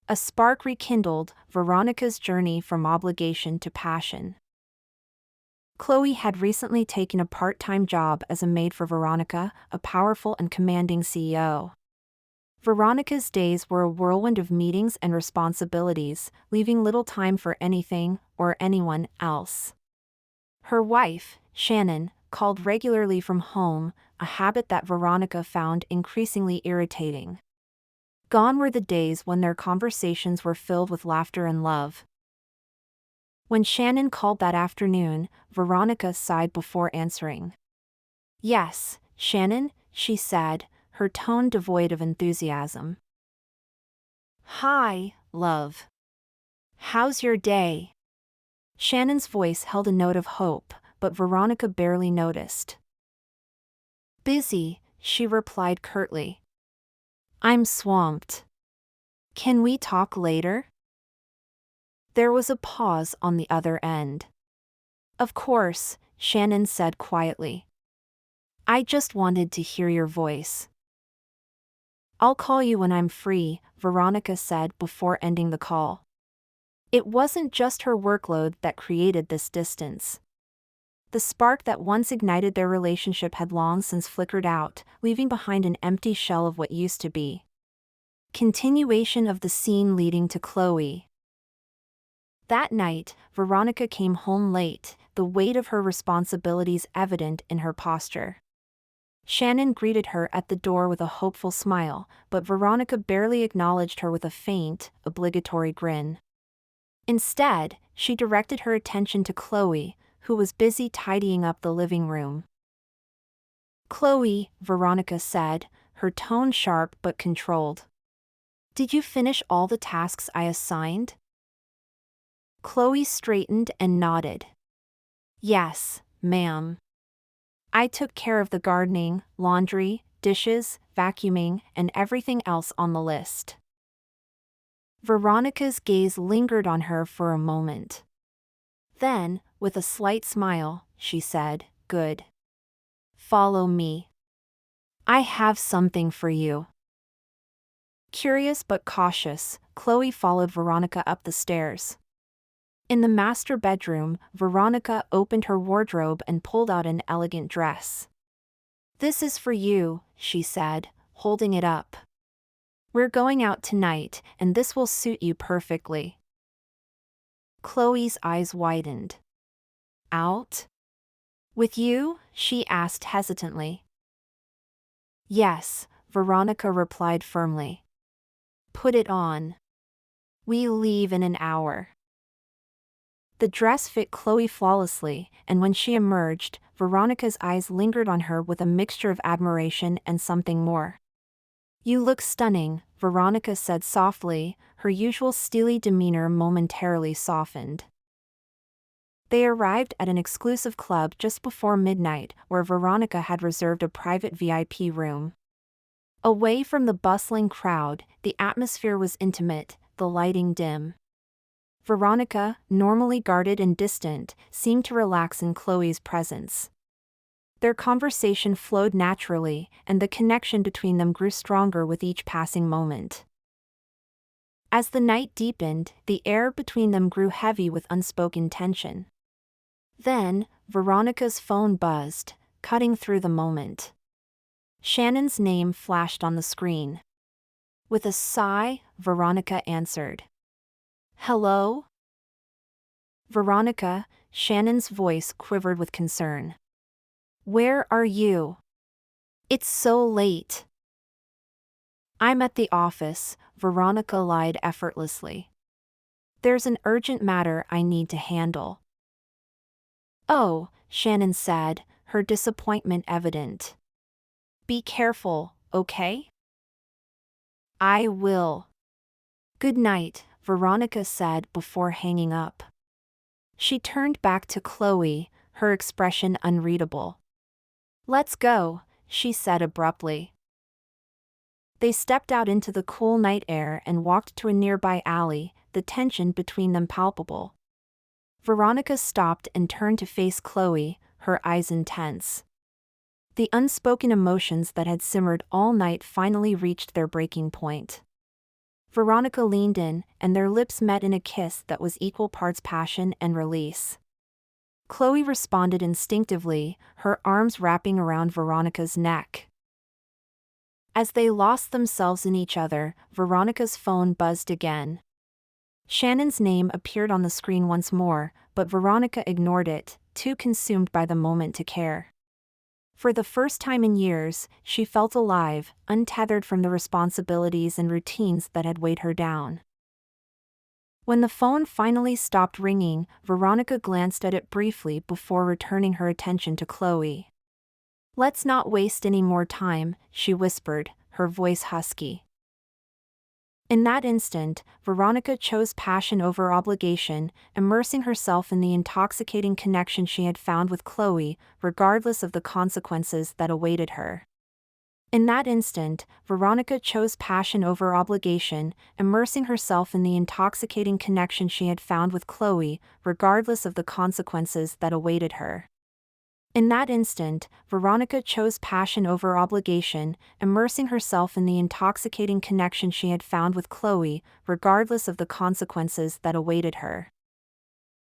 A spark rekindled Veronica's journey from obligation to passion. Chloe had recently taken a part-time job as a maid for Veronica, a powerful and commanding CEO. Veronica's days were a whirlwind of meetings and responsibilities, leaving little time for anything or anyone else. Her wife, Shannon, called regularly from home, a habit that Veronica found increasingly irritating. Gone were the days when their conversations were filled with laughter and love. When Shannon called that afternoon, Veronica sighed before answering. "Yes, Shannon," she said, her tone devoid of enthusiasm. "Hi, love. How's your day?" Shannon's voice held a note of hope, but Veronica barely noticed. "Busy," she replied curtly. "I'm swamped. Can we talk later?" There was a pause on the other end. "Of course," Shannon said quietly. "I just wanted to hear your voice." "I'll call you when I'm free," Veronica said before ending the call. It wasn't just her workload that created this distance. The spark that once ignited their relationship had long since flickered out, leaving behind an empty shell of what used to be. Continuation of the scene leading to Chloe. That night, Veronica came home late, the weight of her responsibilities evident in her posture. Shannon greeted her at the door with a hopeful smile, but Veronica barely acknowledged her with a faint, obligatory grin. Instead, she directed her attention to Chloe, who was busy tidying up the living room. "Chloe," Veronica said, her tone sharp but controlled. "Did you finish all the tasks I assigned?" Chloe straightened and nodded. "Yes, ma'am. I took care of the gardening, laundry, dishes, vacuuming, and everything else on the list." Veronica's gaze lingered on her for a moment. Then, with a slight smile, she said, "Good. Follow me. I have something for you." Curious but cautious, Chloe followed Veronica up the stairs. In the master bedroom, Veronica opened her wardrobe and pulled out an elegant dress. "This is for you," she said, holding it up. "We're going out tonight, and this will suit you perfectly." Chloe's eyes widened. "Out? With you?" she asked hesitantly. "Yes," Veronica replied firmly. "Put it on. We leave in an hour." The dress fit Chloe flawlessly, and when she emerged, Veronica's eyes lingered on her with a mixture of admiration and something more. "You look stunning," Veronica said softly, her usual steely demeanor momentarily softened. They arrived at an exclusive club just before midnight, where Veronica had reserved a private VIP room. Away from the bustling crowd, the atmosphere was intimate, the lighting dim. Veronica, normally guarded and distant, seemed to relax in Chloe's presence. Their conversation flowed naturally, and the connection between them grew stronger with each passing moment. As the night deepened, the air between them grew heavy with unspoken tension. Then, Veronica's phone buzzed, cutting through the moment. Shannon's name flashed on the screen. With a sigh, Veronica answered. "Hello?" "Veronica," Shannon's voice quivered with concern. "Where are you? It's so late." "I'm at the office," Veronica lied effortlessly. "There's an urgent matter I need to handle." "Oh," Shannon said, her disappointment evident. "Be careful, okay?" "I will." "Good night," Veronica said before hanging up. She turned back to Chloe, her expression unreadable. "Let's go," she said abruptly. They stepped out into the cool night air and walked to a nearby alley, the tension between them palpable. Veronica stopped and turned to face Chloe, her eyes intense. The unspoken emotions that had simmered all night finally reached their breaking point. Veronica leaned in, and their lips met in a kiss that was equal parts passion and release. Chloe responded instinctively, her arms wrapping around Veronica's neck. As they lost themselves in each other, Veronica's phone buzzed again. Shannon's name appeared on the screen once more, but Veronica ignored it, too consumed by the moment to care. For the first time in years, she felt alive, untethered from the responsibilities and routines that had weighed her down. When the phone finally stopped ringing, Veronica glanced at it briefly before returning her attention to Chloe. "Let's not waste any more time," she whispered, her voice husky. In that instant, Veronica chose passion over obligation, immersing herself in the intoxicating connection she had found with Chloe, regardless of the consequences that awaited her. In that instant, Veronica chose passion over obligation, immersing herself in the intoxicating connection she had found with Chloe, regardless of the consequences that awaited her. In that instant, Veronica chose passion over obligation, immersing herself in the intoxicating connection she had found with Chloe, regardless of the consequences that awaited her.